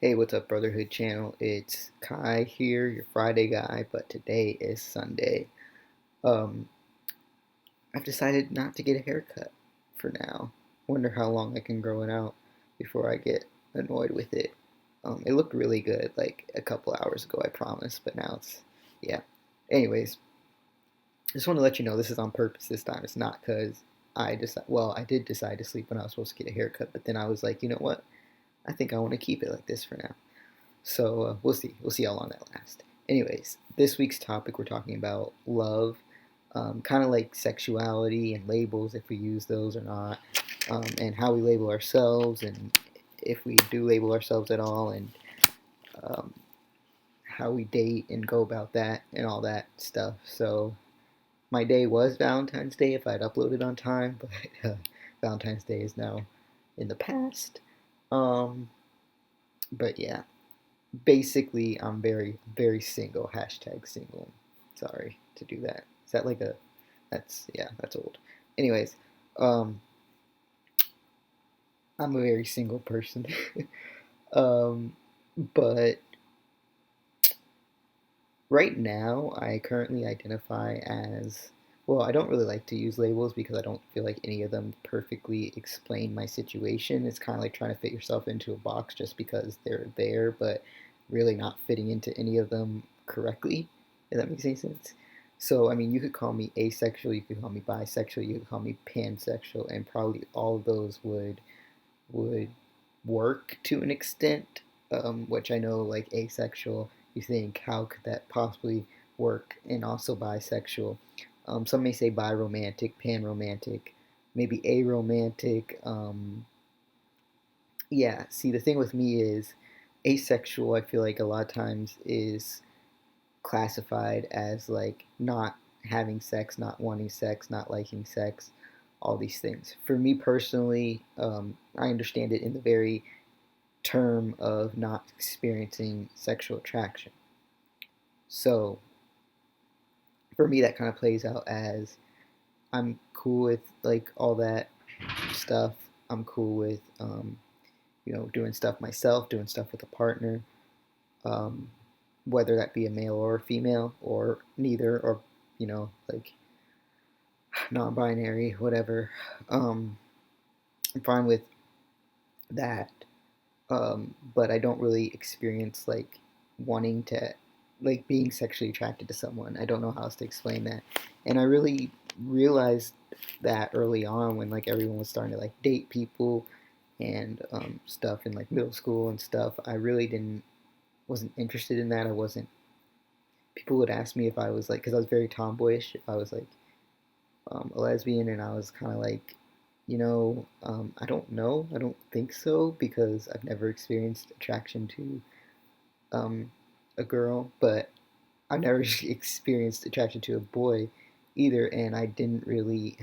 Hey, what's up, Brotherhood channel? It's Kai here, your Friday guy, but today is Sunday. Um, I've decided not to get a haircut for now. Wonder how long I can grow it out before I get annoyed with it. It looked really good like a couple hours ago, I promise, but now yeah. Anyways, just want to let you know this is on purpose this time. It's not because I did decide to sleep when I was supposed to get a haircut, but then I was like, you know what? I think I want to keep it like this for now. So we'll see. We'll see how long that lasts. Anyways, this week's topic we're talking about love, kind of like sexuality and labels, if we use those or not, and how we label ourselves, and if we do label ourselves at all, and um, how we date and go about that and all that stuff. So my day was Valentine's Day if I'd uploaded on time, but Valentine's Day is now in the past. Um, but yeah, basically I'm very single. Hashtag single. Sorry to do that. Is that like a that's old. Anyways, um I'm a very single person. um but right now I currently identify as, well, I don't really like to use labels because I don't feel like any of them perfectly explain my situation. It's kind of like trying to fit yourself into a box just because they're there, but really not fitting into any of them correctly, if that makes any sense. So, I mean, you could call me asexual, you could call me bisexual, you could call me pansexual, and probably all of those would work to an extent, which I know, like asexual, you think, how could that possibly work? And also bisexual. Some may say biromantic, panromantic, maybe aromantic. Yeah, see, the thing with me is asexual, I feel like a lot of times is classified as like not having sex, not wanting sex, not liking sex, all these things. For me personally, I understand it in the very term of not experiencing sexual attraction. So for me, that kind of plays out as I'm cool with like all that stuff. I'm cool with doing stuff myself, doing stuff with a partner, um, whether that be a male or a female or neither, or like non-binary, whatever. Um, I'm fine with that, but I don't really experience like wanting to, like being sexually attracted to someone. I don't know how else to explain that, and I really realized that early on when like everyone was starting to like date people and stuff in like middle school and stuff. I really didn't wasn't interested in that. I wasn't. People would ask me if I was like, because I was very tomboyish, if I was like a lesbian, and I was kind of like, I don't know. I don't think so because I've never experienced attraction to um, a girl, but I've never experienced attraction to a boy either, and I didn't really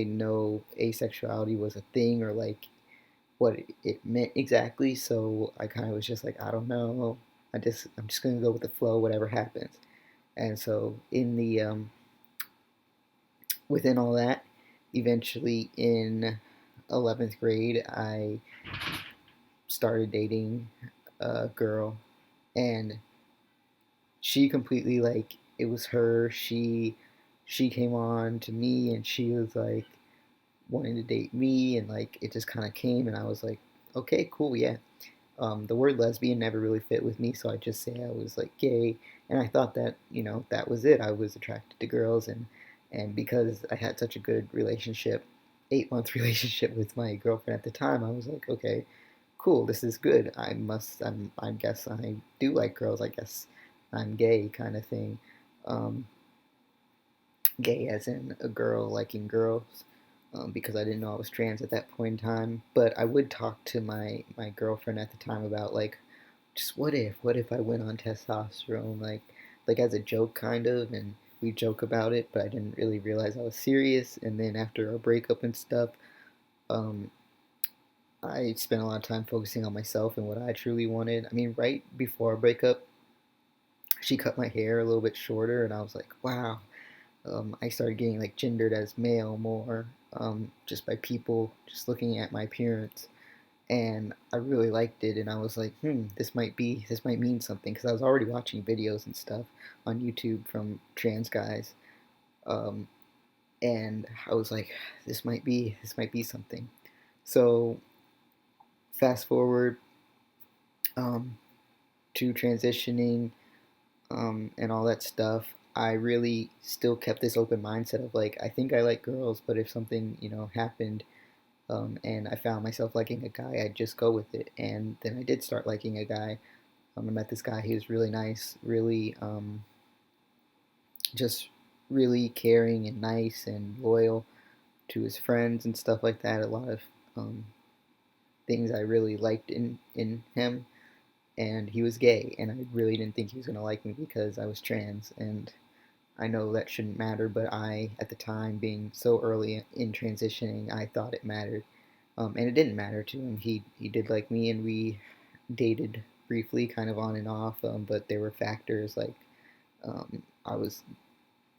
know asexuality was a thing or like what it meant exactly. So I kind of was just like, I don't know. I'm just gonna go with the flow, whatever happens. And so within all that, eventually in 11th grade, I started dating a girl, and she completely, like, it was her. She came on to me, and she was like wanting to date me, and like it just kind of came, and I was like, okay, cool, yeah. The word lesbian never really fit with me, so I just say I was like gay, and I thought that that was it. I was attracted to girls, and because I had such a good relationship, 8 month relationship with my girlfriend at the time, I was like, okay, cool, this is good. I guess I do like girls. I guess I'm gay, kind of thing. Um, Gay as in a girl liking girls, because I didn't know I was trans at that point in time. But I would talk to my girlfriend at the time about like, just what if I went on testosterone, like as a joke kind of, and we joke about it, but I didn't really realize I was serious. And then after our breakup and stuff, um, I spent a lot of time focusing on myself and what I truly wanted. I mean, right before our breakup, she cut my hair a little bit shorter, and I was like, wow. I started getting like gendered as male more, just by people just looking at my appearance. and I really liked it. And I was like, this might mean something because I was already watching videos and stuff on YouTube from trans guys, um, and I was like, this might be something. So fast forward um, to transitioning and all that stuff. I really still kept this open mindset of like, I think I like girls, but if something happened and I found myself liking a guy, I'd just go with it. And then I did start liking a guy. I met this guy. He was really nice, really just really caring and nice and loyal to his friends and stuff like that. A lot of um, things I really liked in him. And he was gay, and I really didn't think he was gonna like me because I was trans. And I know that shouldn't matter, but I, at the time, being so early in transitioning, I thought it mattered. And it didn't matter to him. He did like me, and we dated briefly, kind of on and off. But there were factors like I was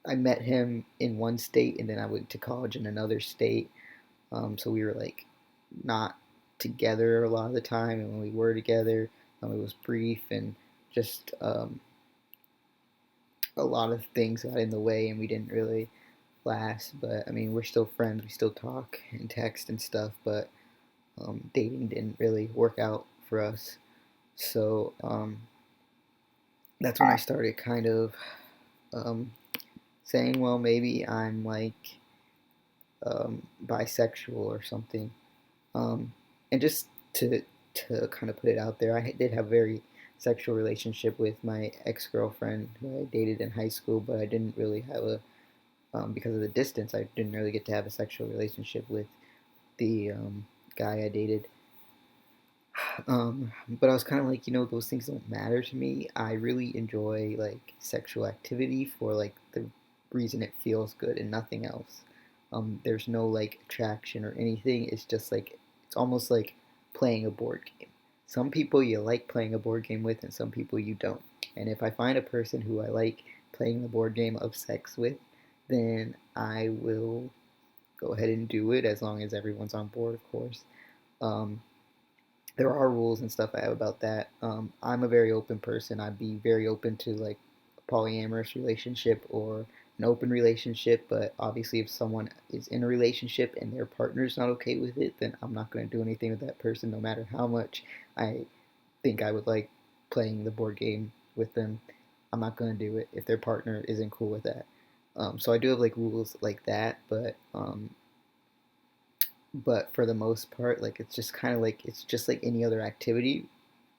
I met him in one state, and then I went to college in another state. So we were like not together a lot of the time, and when we were together, it was brief and just a lot of things got in the way, and we didn't really last. But I mean, we're still friends. We still talk and text and stuff, but dating didn't really work out for us. So that's when I started kind of um, saying, well, maybe I'm like bisexual or something. Um, and just to kind of put it out there, I did have a very sexual relationship with my ex girlfriend who I dated in high school, but I didn't really have a because of the distance. I didn't really get to have a sexual relationship with the guy I dated. But I was kind of like, those things don't matter to me. I really enjoy like sexual activity for like the reason it feels good and nothing else. There's no like attraction or anything. It's just like it's almost like playing a board game. Some people you like playing a board game with, and some people you don't. And if I find a person who I like playing the board game of sex with, then I will go ahead and do it as long as everyone's on board, of course. Um, there are rules and stuff I have about that. I'm a very open person. I'd be very open to like a polyamorous relationship or an open relationship, but obviously, if someone is in a relationship and their partner's not okay with it, then I'm not going to do anything with that person, no matter how much I think I would like playing the board game with them. I'm not going to do it if their partner isn't cool with that. So I do have like rules like that, but for the most part, like it's just kind of like it's just like any other activity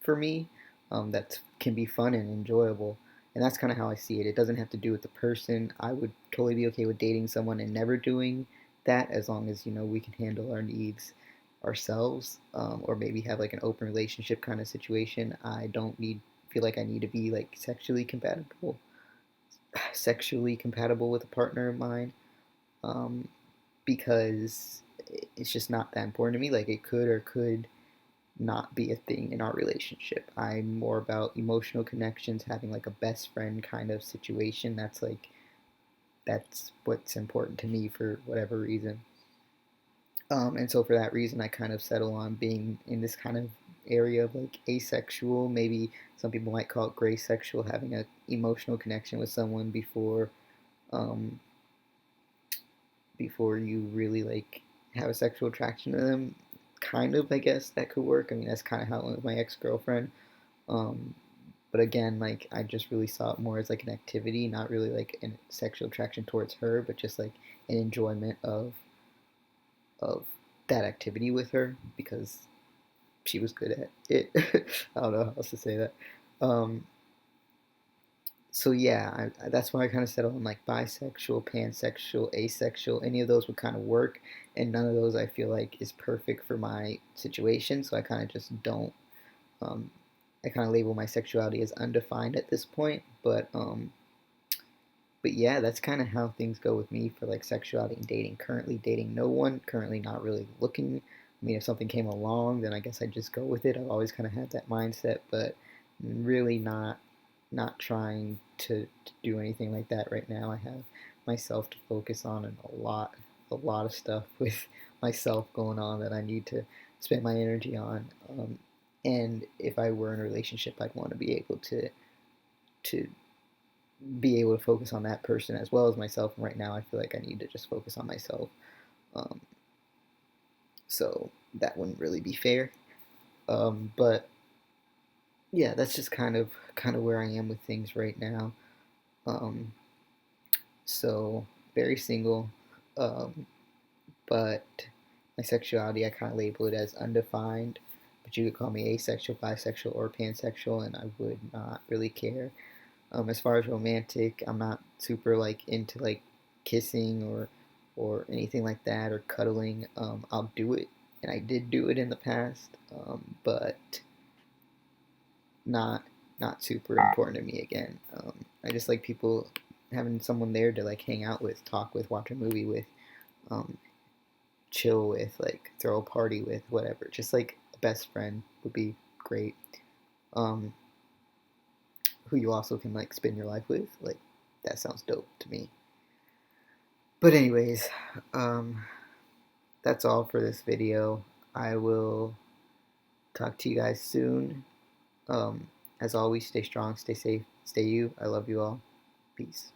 for me that can be fun and enjoyable. And that's kind of how I see it. It doesn't have to do with the person. I would totally be okay with dating someone and never doing that as long as we can handle our needs ourselves, or maybe have like an open relationship kind of situation. I don't need feel like I need to be like sexually compatible with a partner of mine. Um, because it's just not that important to me. Like it could or could not be a thing in our relationship. I'm more about emotional connections, having like a best friend kind of situation. That's what's important to me for whatever reason. And so for that reason, I kind of settle on being in this kind of area of like asexual. Maybe some people might call it gray sexual, having a emotional connection with someone um, before you really like have a sexual attraction to them. Kind of, I guess that could work. I mean, that's kind of how it went with my ex girlfriend. Um, but again, like I just really saw it more as like an activity, not really like a sexual attraction towards her, but just like an enjoyment of that activity with her because she was good at it. I don't know how else to say that. Um, so yeah, that's why I kind of settled on like bisexual, pansexual, asexual. Any of those would kind of work, and none of those I feel like is perfect for my situation. So I kind of just don't. Um, I kind of label my sexuality as undefined at this point, but yeah, that's kind of how things go with me for like sexuality and dating. Currently dating no one. Currently not really looking. I mean, if something came along, then I guess I'd just go with it. I've always kind of had that mindset, but really not trying to do anything like that right now. I have myself to focus on and a lot of stuff with myself going on that I need to spend my energy on. And if I were in a relationship, I'd want to be able to be able to focus on that person as well as myself. And right now, I feel like I need to just focus on myself. Um, so that wouldn't really be fair. But yeah, that's just kind of where I am with things right now. Um, so very single, um, but my sexuality I kind of label it as undefined. But you could call me asexual, bisexual, or pansexual, and I would not really care. As far as romantic, I'm not super like into like kissing or anything like that or cuddling. I'll do it, and I did do it in the past, but not not super important to me again. I just like people having someone there to like hang out with, talk with, watch a movie with, um, chill with, like throw a party with, whatever. Just like a best friend would be great. Um, who you also can like spend your life with. Like that sounds dope to me. But anyways, um, that's all for this video. I will talk to you guys soon. Um, as always, stay strong, stay safe, stay you. I love you all. Peace.